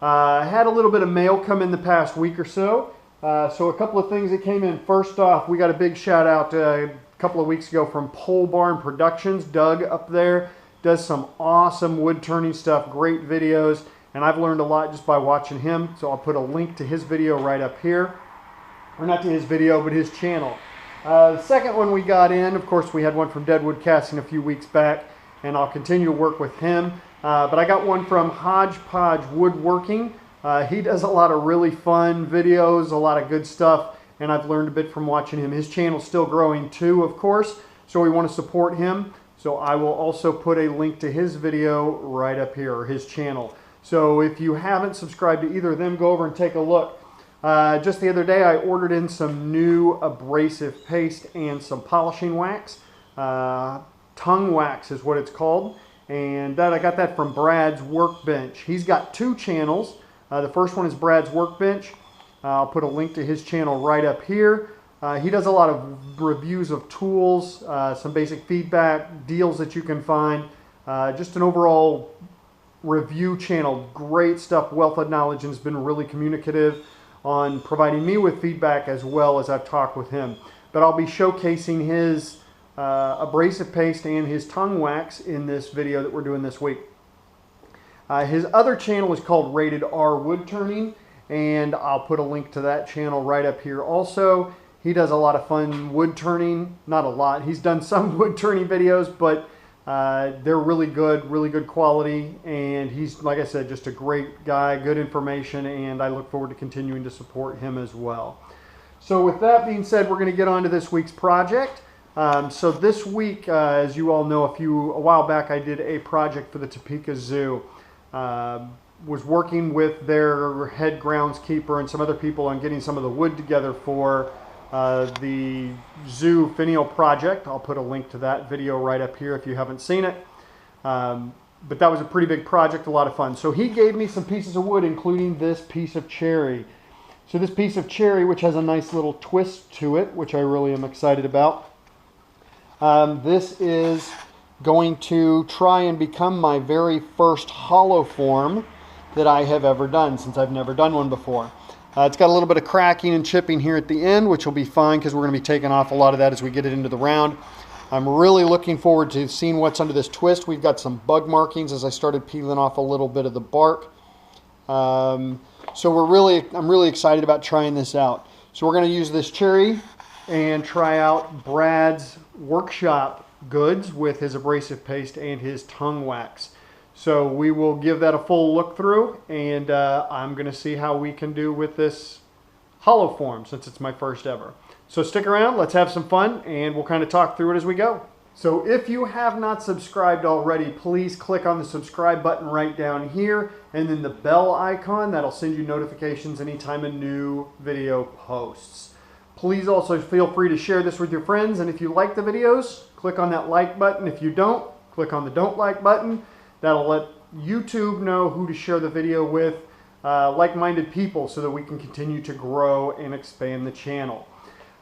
I had a little bit of mail come in the past week or so. So a couple of things that came in. First off, we got a big shout out a couple of weeks ago from Pohl Productions. Doug up there does some awesome wood turning stuff, great videos, and I've learned a lot just by watching him. So I'll put a link to his video right up here. Or not to his video, but his channel. The second one we got in, of course, we had one from Deadwood Casting a few weeks back, and I'll continue to work with him. But I got one from Hodge Woodworking. He does a lot of really fun videos, a lot of good stuff, and I've learned a bit from watching him. His channel's still growing too, of course, so we want to support him. So I will also put a link to his video right up here, or his channel. So if you haven't subscribed to either of them, go over and take a look. Just the other day, I ordered in some new abrasive paste and some polishing wax. Tung wax is what it's called. And I got that from Brad's Workbench. He's got two channels. The first one is Brad's Workbench. I'll put a link to his channel right up here. He does a lot of reviews of tools, some basic feedback, deals that you can find. Just an overall review channel. Great stuff, wealth of knowledge, and has been really communicative on providing me with feedback as well as I've talked with him. But I'll be showcasing his abrasive paste and his tongue wax in this video that we're doing this week. His other channel is called R Woodturning, and I'll put a link to that channel right up here also. He does a lot of fun wood turning. Not a lot. He's done some wood turning videos, but they're really good quality, and he's, like I said, just a great guy, good information, and I look forward to continuing to support him as well. So with that being said, we're going to get on to this week's project. So this week, as you all know, a while back I did a project for the Topeka Zoo. Was working with their head groundskeeper and some other people on getting some of the wood together for the zoo finial project. I'll put a link to that video right up here if you haven't seen it. But that was a pretty big project, a lot of fun. So he gave me some pieces of wood, including this piece of cherry. So this piece of cherry, which has a nice little twist to it, which I really am excited about. This is going to try and become my very first hollow form that I have ever done, since I've never done one before. It's got a little bit of cracking and chipping here at the end, which will be fine because we're going to be taking off a lot of that as we get it into the round. I'm really looking forward to seeing what's under this twist. We've got some bug markings as I started peeling off a little bit of the bark. So I'm really excited about trying this out. So we're going to use this cherry and try out Brad's workshop goods with his abrasive paste and his tongue wax. So we will give that a full look through, and I'm going to see how we can do with this hollow form since it's my first ever. So stick around, let's have some fun, and we'll kind of talk through it as we go. So if you have not subscribed already, please click on the subscribe button right down here, and then the bell icon. That'll send you notifications anytime a new video posts. Please also feel free to share this with your friends, and if you like the videos, click on that like button. If you don't, click on the don't like button. That'll let YouTube know who to share the video with, like-minded people, so that we can continue to grow and expand the channel.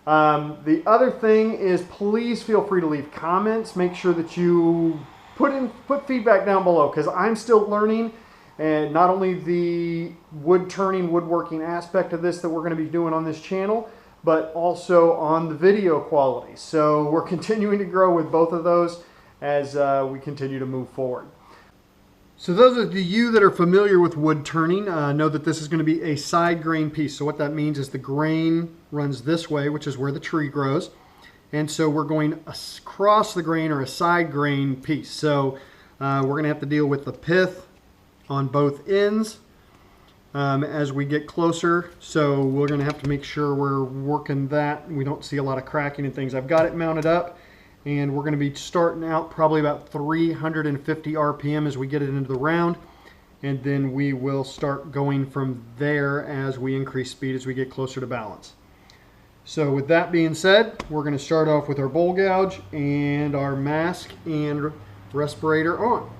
The other thing is, please feel free to leave comments. Make sure that you put feedback down below, because I'm still learning, and not only the woodworking aspect of this that we're going to be doing on this channel, but also on the video quality. So we're continuing to grow with both of those as we continue to move forward. So those of you that are familiar with wood turning know that this is going to be a side grain piece. So what that means is the grain runs this way, which is where the tree grows. And so we're going across the grain, or a side grain piece. So we're going to have to deal with the pith on both ends as we get closer. So we're going to have to make sure we're working that. We don't see a lot of cracking and things. I've got it mounted up, and we're going to be starting out probably about 350 RPM as we get it into the round, and then we will start going from there as we increase speed as we get closer to balance. So with that being said, we're going to start off with our bowl gouge and our mask and respirator on.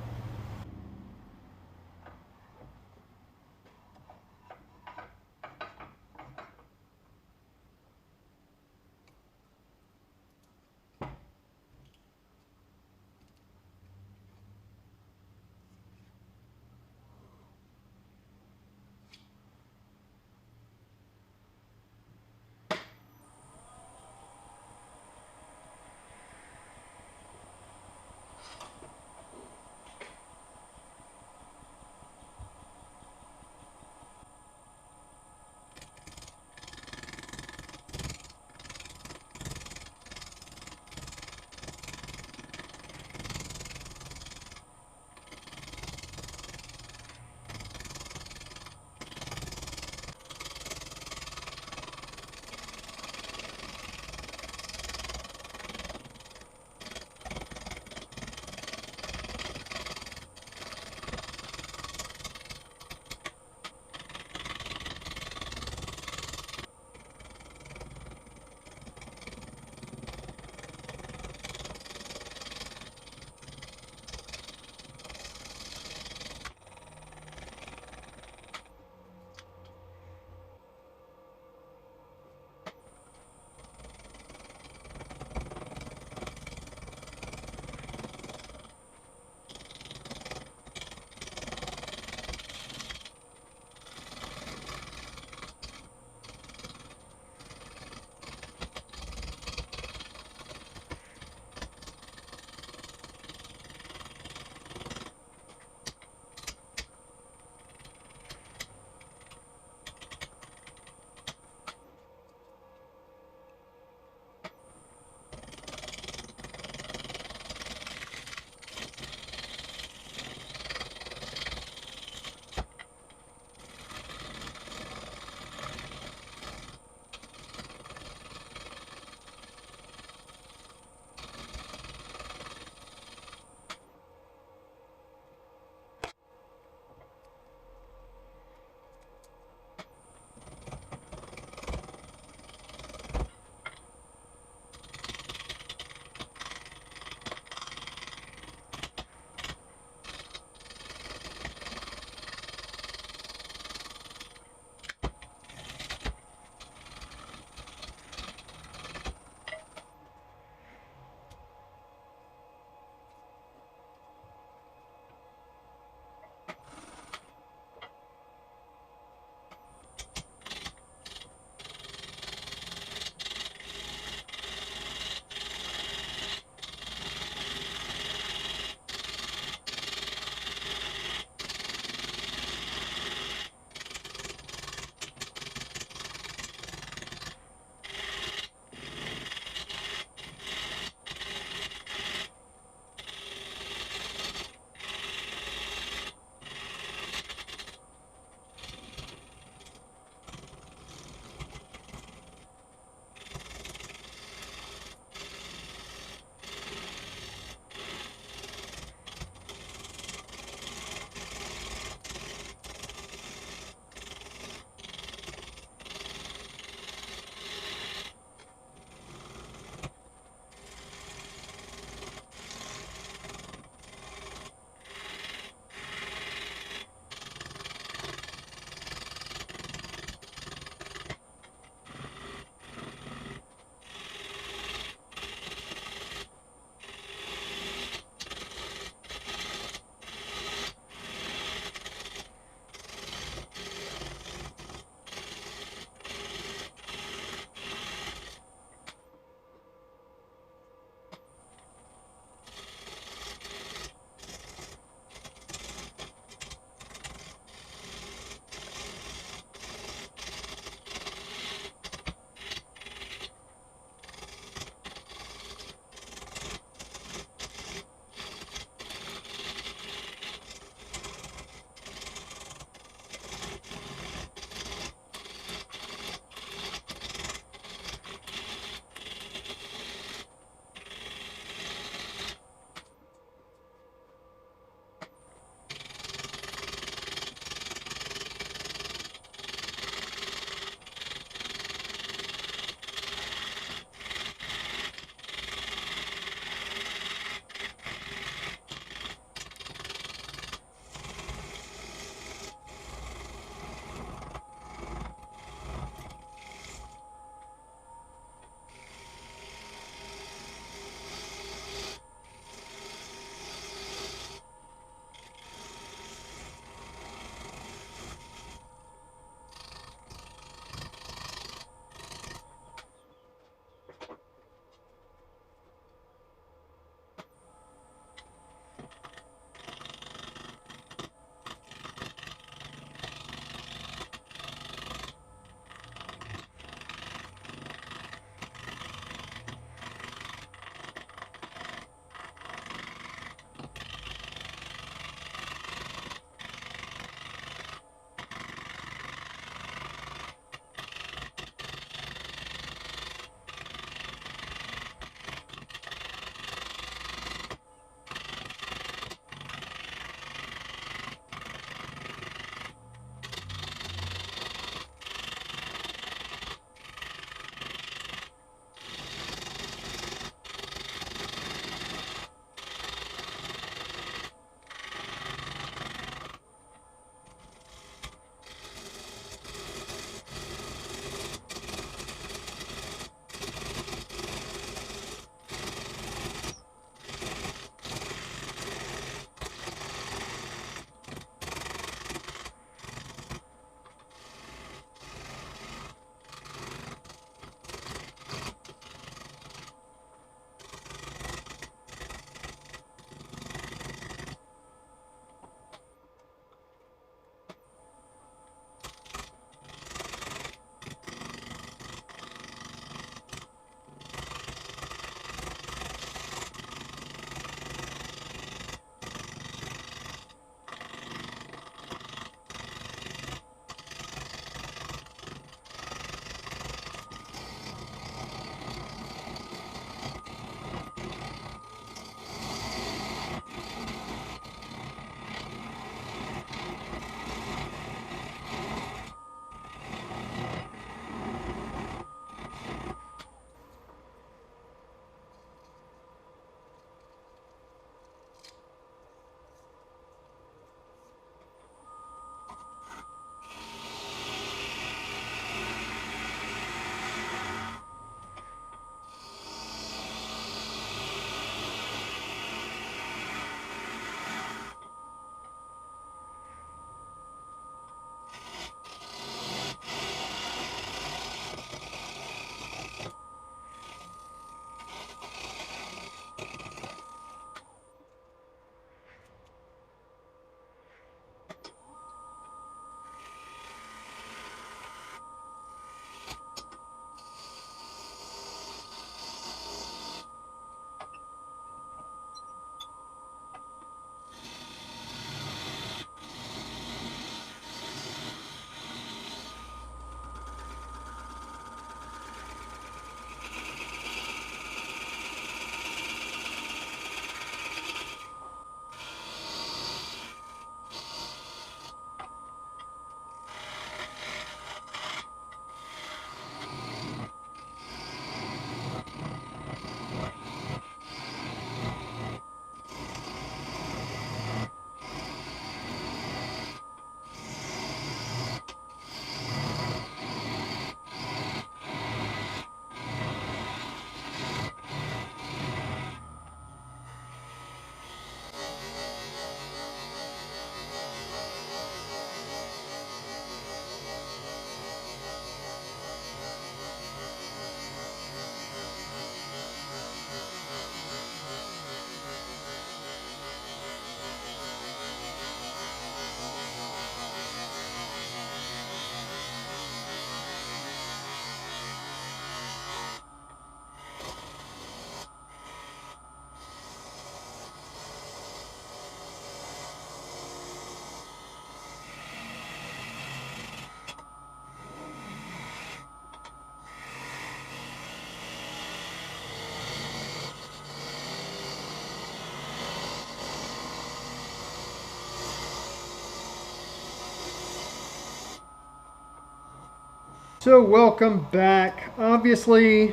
So welcome back. Obviously,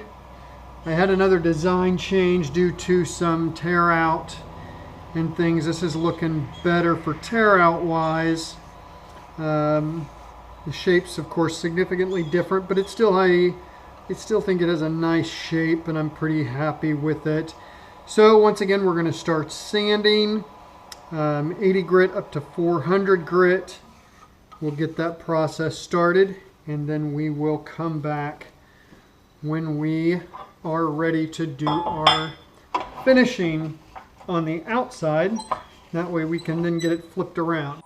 I had another design change due to some tear out and things. This is looking better for tear out wise. The shape's of course significantly different, but it's still I still think it has a nice shape, and I'm pretty happy with it. So once again, we're going to start sanding. 80 grit up to 400 grit. We'll get that process started, and then we will come back when we are ready to do our finishing on the outside. That way we can then get it flipped around.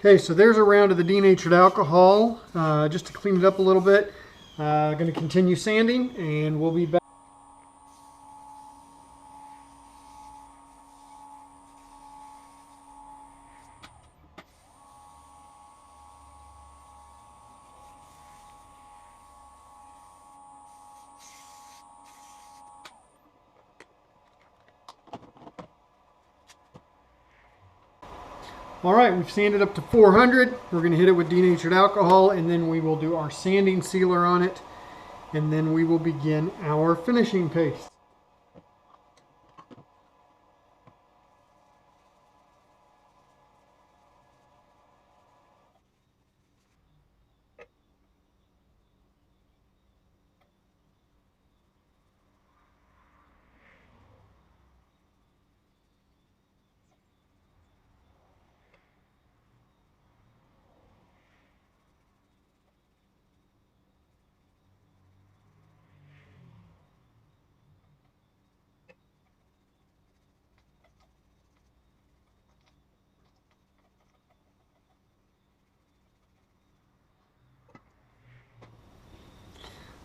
Okay, so there's a round of the denatured alcohol, just to clean it up a little bit. Going to continue sanding, and we'll be back. All right, we've sanded up to 400. We're going to hit it with denatured alcohol, and then we will do our sanding sealer on it, and then we will begin our finishing paste.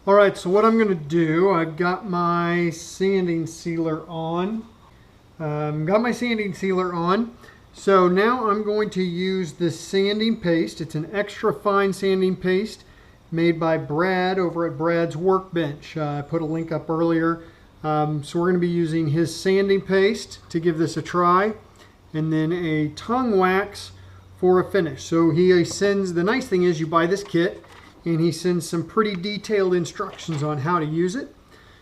All right, so what I'm going to do, I've got my sanding sealer on. So now I'm going to use this sanding paste. It's an extra fine sanding paste made by Brad over at Brad's Workbench. I put a link up earlier. So we're going to be using his sanding paste to give this a try, and then a tongue wax for a finish. So he sends, the nice thing is you buy this kit, and he sends some pretty detailed instructions on how to use it.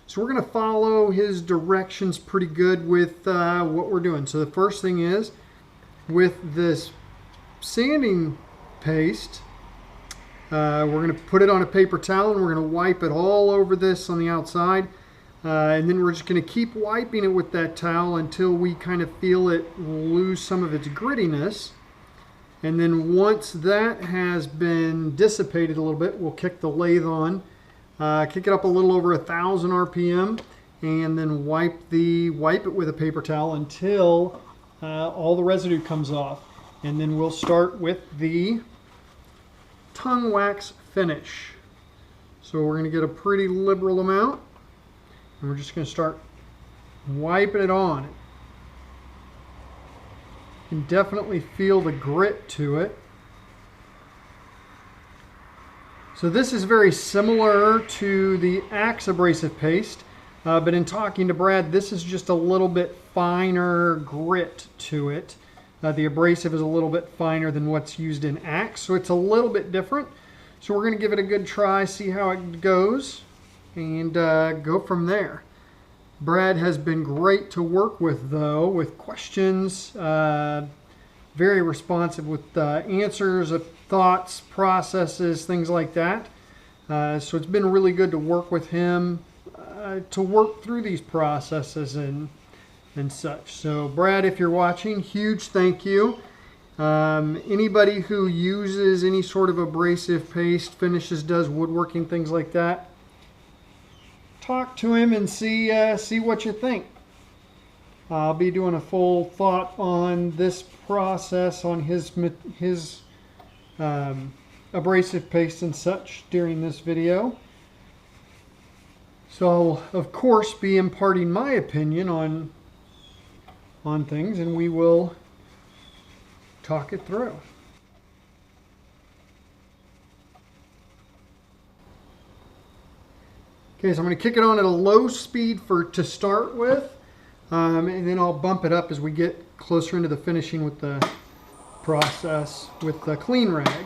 So we're going to follow his directions pretty good with what we're doing. So the first thing is, with this sanding paste, we're going to put it on a paper towel, and we're going to wipe it all over this on the outside. And then we're just going to keep wiping it with that towel until we kind of feel it lose some of its grittiness. And then once that has been dissipated a little bit, we'll kick the lathe on, kick it up a little over 1,000 RPM, and then wipe it with a paper towel until all the residue comes off. And then we'll start with the tongue wax finish. So we're going to get a pretty liberal amount, and we're just going to start wiping it on. You can definitely feel the grit to it. So this is very similar to the Axe abrasive paste, but in talking to Brad, this is just a little bit finer grit to it. The abrasive is a little bit finer than what's used in Axe, so it's a little bit different. So we're going to give it a good try, see how it goes, and go from there. Brad has been great to work with, though, with questions, very responsive with answers, thoughts, processes, things like that. So it's been really good to work with him to work through these processes and such. So Brad, if you're watching, huge thank you. Anybody who uses any sort of abrasive paste, finishes, does woodworking, things like that, talk to him and see what you think. I'll be doing a full thought on this process on his abrasive paste and such during this video. So I'll, of course, be imparting my opinion on things, and we will talk it through. Okay, so I'm going to kick it on at a low speed to start with, and then I'll bump it up as we get closer into the finishing with the process with the clean rag.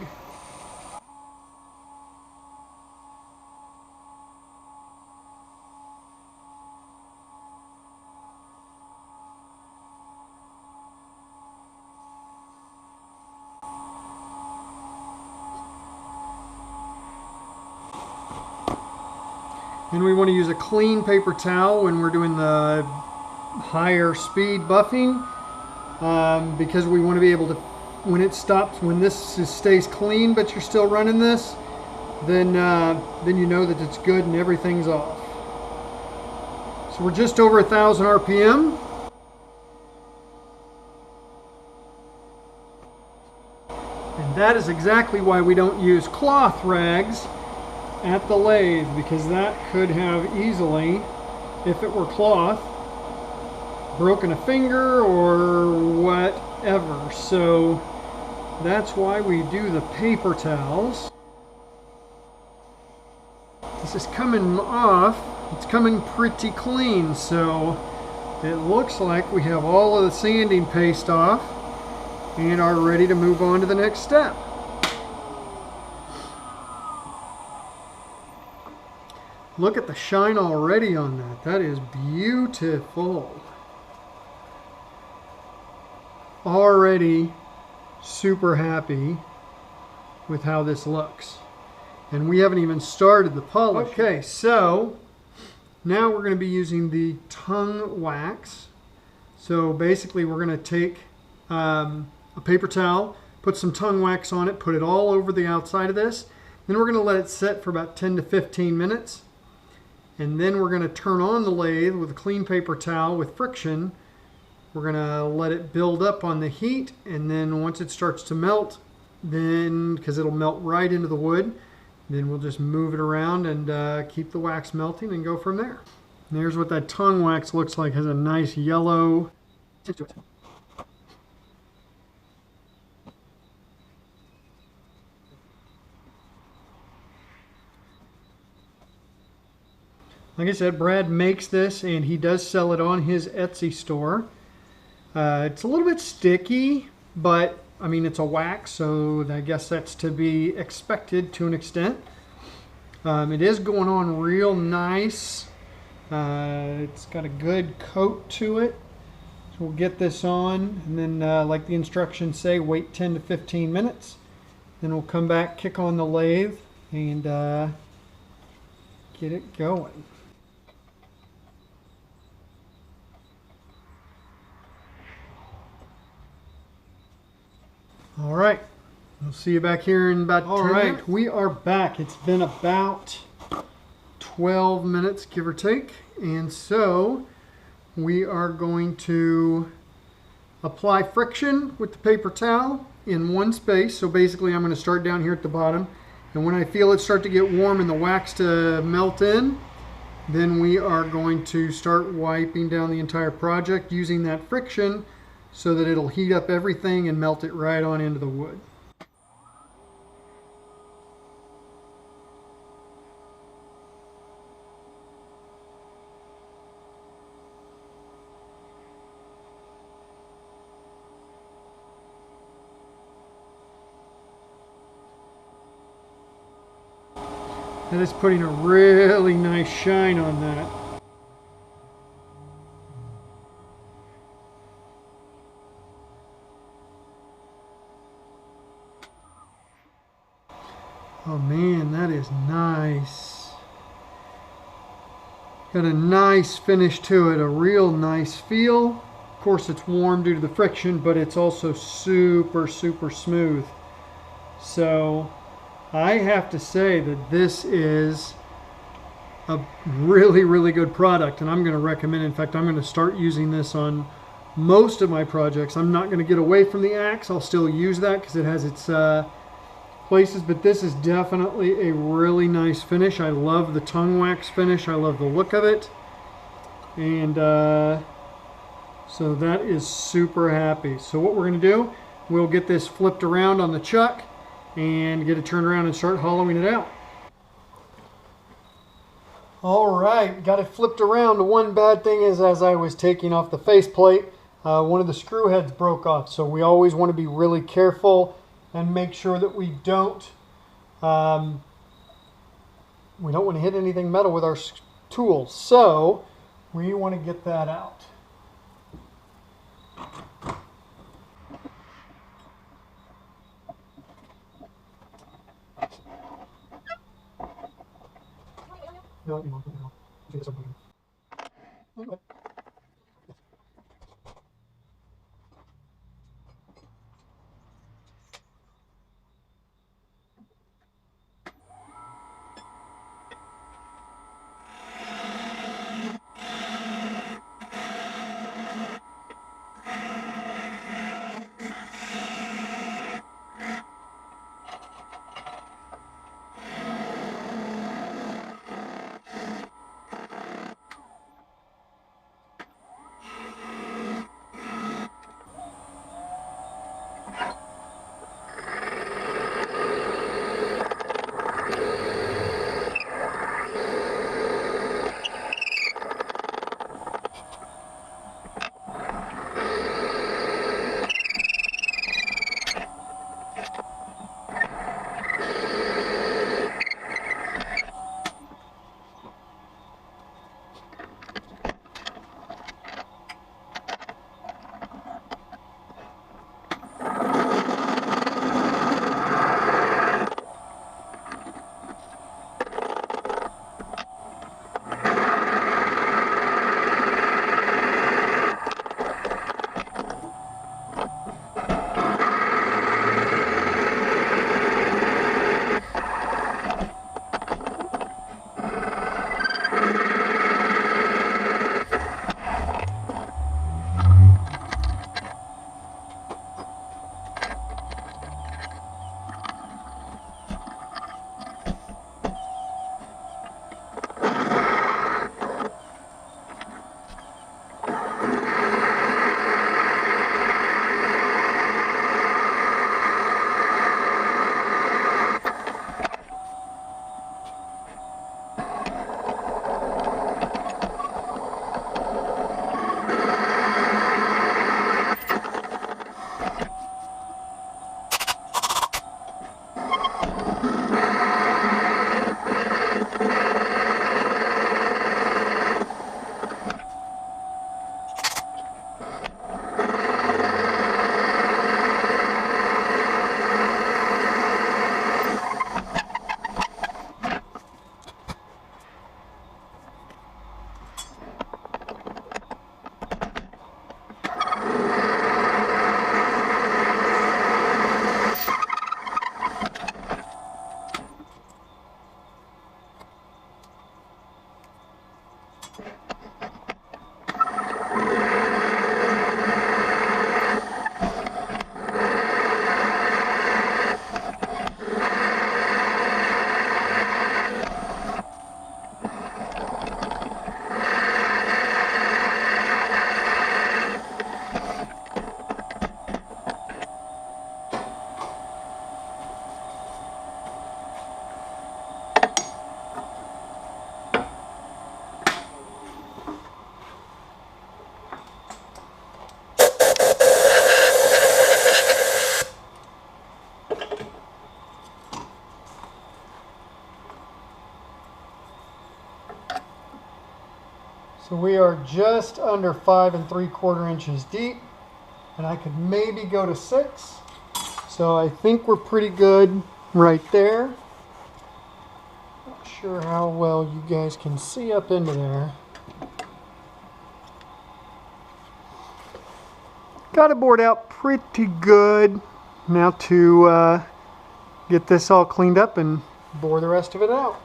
And we want to use a clean paper towel when we're doing the higher speed buffing, because we want to be able to, when it stops, when this stays clean but you're still running this, then you know that it's good and everything's off. So we're just over 1,000 RPM. And that is exactly why we don't use cloth rags at the lathe, because that could have easily, if it were cloth, broken a finger or whatever. So that's why we do the paper towels. This is coming off, it's coming pretty clean, so it looks like we have all of the sanding paste off and are ready to move on to the next step. Look at the shine already on that. That is beautiful. Already super happy with how this looks. And we haven't even started the polish. Okay, so now we're going to be using the Tung wax. So basically we're going to take a paper towel, put some Tung wax on it, put it all over the outside of this. Then we're going to let it set for about 10 to 15 minutes. And then we're going to turn on the lathe with a clean paper towel with friction. We're going to let it build up on the heat, and then once it starts to melt, then, because it'll melt right into the wood, then we'll just move it around and keep the wax melting and go from there. And there's what that Tung wax looks like. It has a nice yellow tint to it. Like I said, Brad makes this, and he does sell it on his Etsy store. It's a little bit sticky, but I mean, it's a wax, so I guess that's to be expected to an extent. It is going on real nice. It's got a good coat to it. So we'll get this on, and then like the instructions say, wait 10 to 15 minutes. Then we'll come back, kick on the lathe, and get it going. All right, we'll see you back here in about 10 minutes. All right, we are back. It's been about 12 minutes, give or take. And so we are going to apply friction with the paper towel in one space. So basically I'm going to start down here at the bottom. And when I feel it start to get warm and the wax to melt in, then we are going to start wiping down the entire project using that friction, so that it'll heat up everything and melt it right on into the wood. That is putting a really nice shine on that. Oh man, that is nice. Got a nice finish to it, a real nice feel. Of course it's warm due to the friction, but it's also super, super smooth. So I have to say that this is a really, really good product, and I'm going to recommend, in fact, I'm going to start using this on most of my projects. I'm not going to get away from the axe. I'll still use that because it has its places, but this is definitely a really nice finish. I love the tongue wax finish. I love the look of it. And so that is super happy. So what we're going to do, we'll get this flipped around on the chuck and get it turned around and start hollowing it out. All right, got it flipped around. The one bad thing is, as I was taking off the faceplate, one of the screw heads broke off. So we always want to be really careful and make sure that we don't want to hit anything metal with our tools. So we want to get that out. So we are just under 5 3/4 inches deep, and I could maybe go to 6. So I think we're pretty good right there. Not sure how well you guys can see up into there. Got it bored out pretty good. Now to get this all cleaned up and bore the rest of it out.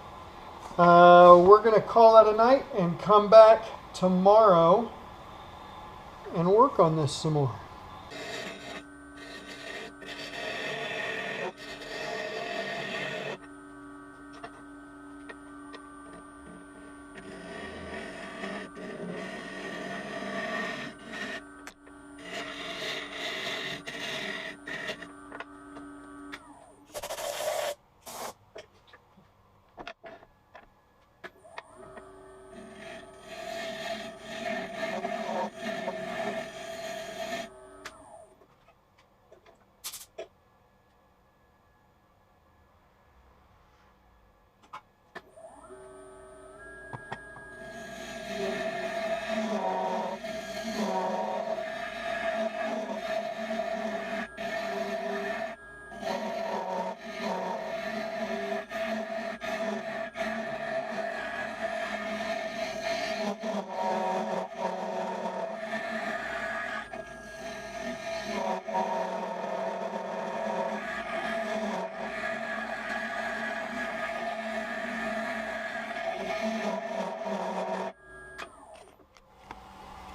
We're going to call that a night and come back tomorrow and work on this some more.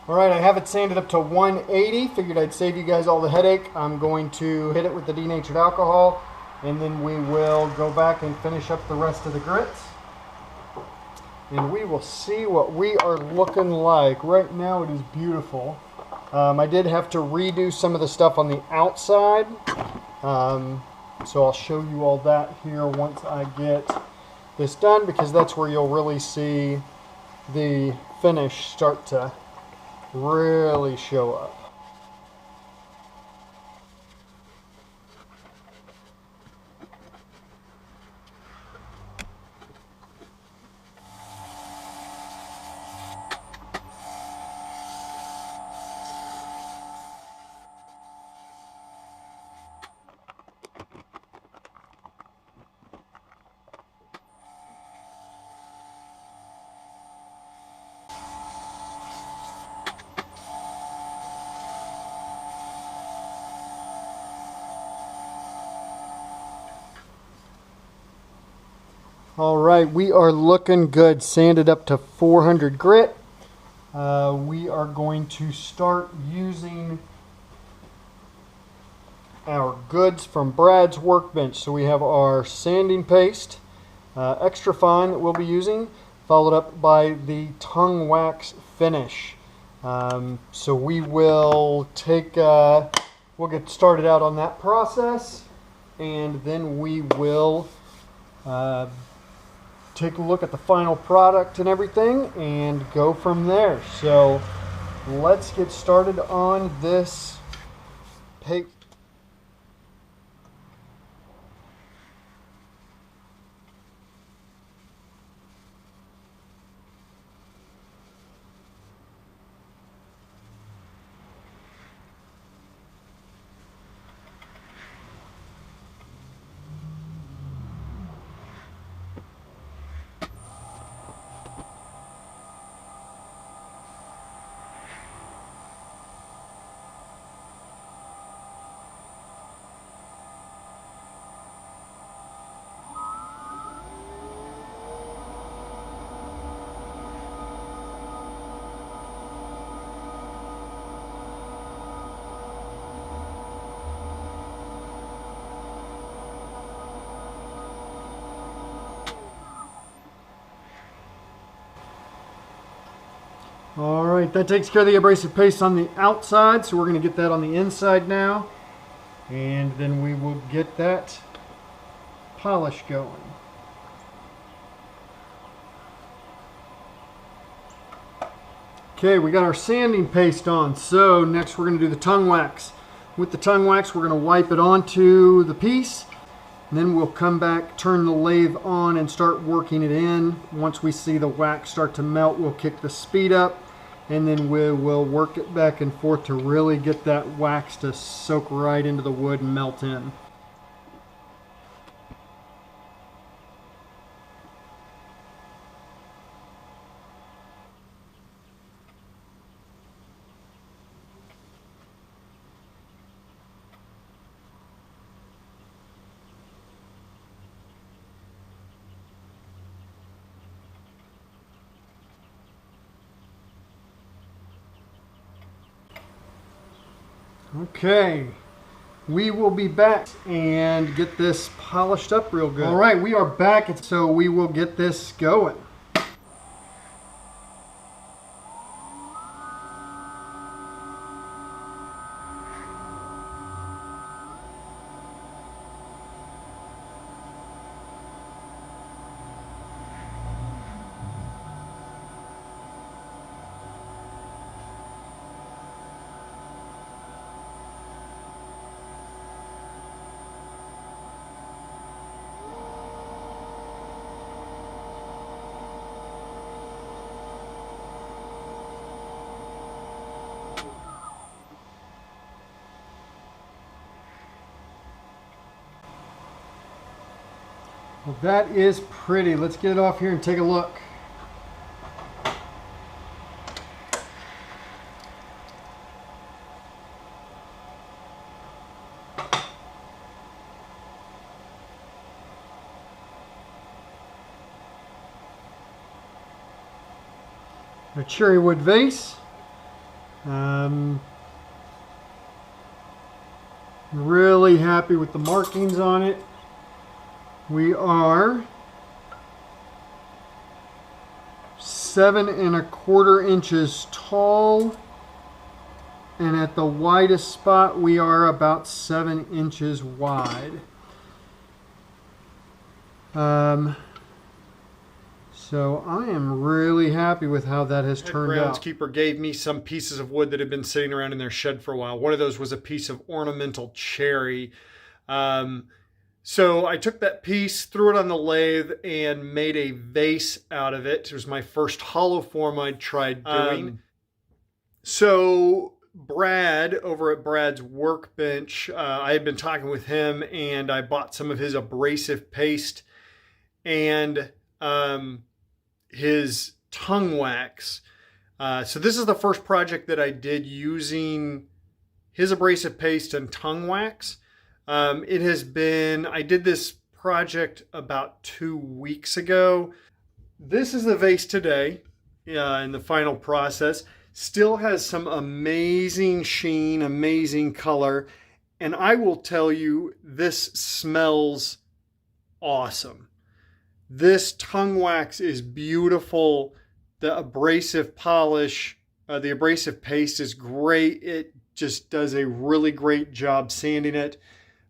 All right, I have it sanded up to 180. Figured I'd save you guys all the headache. I'm going to hit it with the denatured alcohol, and then we will go back and finish up the rest of the grits. And we will see what we are looking like. Right now it is beautiful. I did have to redo some of the stuff on the outside. So I'll show you all that here once I get this done, because that's where you'll really see the finish start to really show up. All right, we are looking good, sanded up to 400 grit. We are going to start using our goods from Brad's Workbench. So we have our sanding paste, extra fine, that we'll be using, followed up by the Tung wax finish. So we will take, we'll get started out on that process, and then we will take a look at the final product and everything and go from there. So let's get started on this paste. All right, that takes care of the abrasive paste on the outside, so we're going to get that on the inside now, and then we will get that polish going. Okay, we got our sanding paste on, so next we're going to do the tongue wax. With the tongue wax, we're going to wipe it onto the piece, and then we'll come back, turn the lathe on, and start working it in. Once we see the wax start to melt, we'll kick the speed up, and then we will work it back and forth to really get that wax to soak right into the wood and melt in. Okay, we will be back and get this polished up real good. All right, we are back, so we will get this going. Well, that is pretty. Let's get it off here and take a look. A cherry wood vase. Really happy with the markings on it. We are 7¼ inches tall, and at the widest spot we are about 7 inches wide. So I am really happy with how that has turned out. Groundskeeper gave me some pieces of wood that had been sitting around in their shed for a while. One of those was a piece of ornamental cherry. So I took that piece, threw it on the lathe, and made a vase out of it. It was my first hollow form I'd tried doing. So Brad, over at Brad's Workbench, I had been talking with him, and I bought some of his abrasive paste and his tongue wax. So this is the first project that I did using his abrasive paste and tongue wax. It has been, I did this project about 2 weeks ago. This is the vase today in the final process. Still has some amazing sheen, amazing color. And I will tell you, this smells awesome. This tongue wax is beautiful. The abrasive polish, the abrasive paste is great. It just does a really great job sanding it.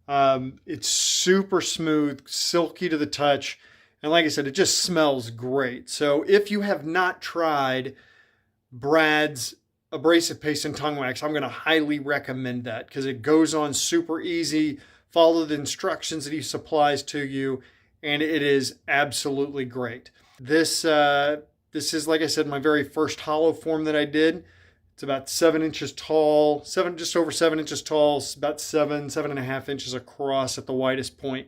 It's super smooth, silky to the touch. And like I said, it just smells great. So if you have not tried Brad's abrasive paste and tongue wax, I'm going to highly recommend that because it goes on super easy. Follow the instructions that he supplies to you, and it is absolutely great. This is, like I said, my very first hollow form that I did. It's about 7 inches tall, just over 7 inches tall, about 7.5 inches across at the widest point.